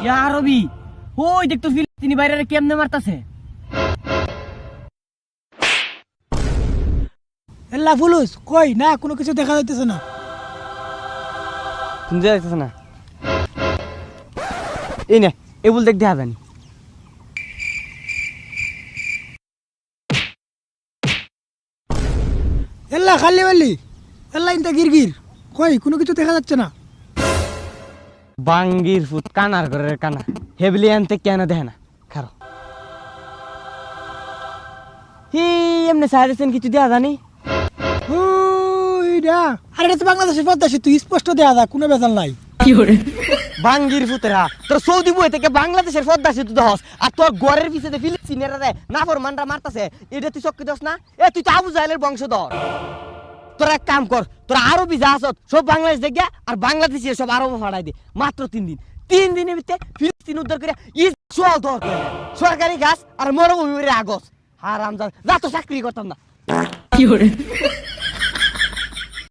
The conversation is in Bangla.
ইয়া রবি, ওই দেখ তো ফিলিস্তিনি বাইরে কেমনে মারতাছে। এল্লা ফুলুস কই না, কোনো কিছু দেখা যাইতেছে না। শুনতে যাইতেছে না। এই নে এবুল দেখ দেখা জানি। এল্লা খালি বালি, এল্লা ইনতা গিরগির, কই কোনো কিছু দেখা যাচ্ছে না। বাঙ্গির ফুট কানার ঘরের কানা, হেবলি আনতে কেন দেখে না খারো। হি এমনি সাজেশন কিছু দেয়া জানি। ওইডা আরে এটা তো বাংলাদেশের পদ্মা সেতু, স্পষ্ট দেয়া যায়, কোনো বেজাল নাই। বাঙ্গির ফুতেরা তোর সৌদি বই থেকে বাংলাদেশের পদ্মা সেতু দহস, আর তোর ঘরের পিছনে ফিলিস্তিনেরা রে নাফর মানরা মারতাছে, এটা তুই চক্কি দস না? এ তুই তো আবু জাহেলের বংশধর। তোরা এক কাম কর, তোরা আরবি যা আসত সব বাংলাদেশ দেখে আর বাংলাদেশি সব আরব ফাড়াই দে। মাত্র 3 দিন, 3 দিনের ভিতরে ফিলিস্তিন উদ্ধার করে ইসরায়েল দর করে সরকারি গাছ আর মরুভূমির আগস। হারামজাদা, যা তো চাকরি করতাম না।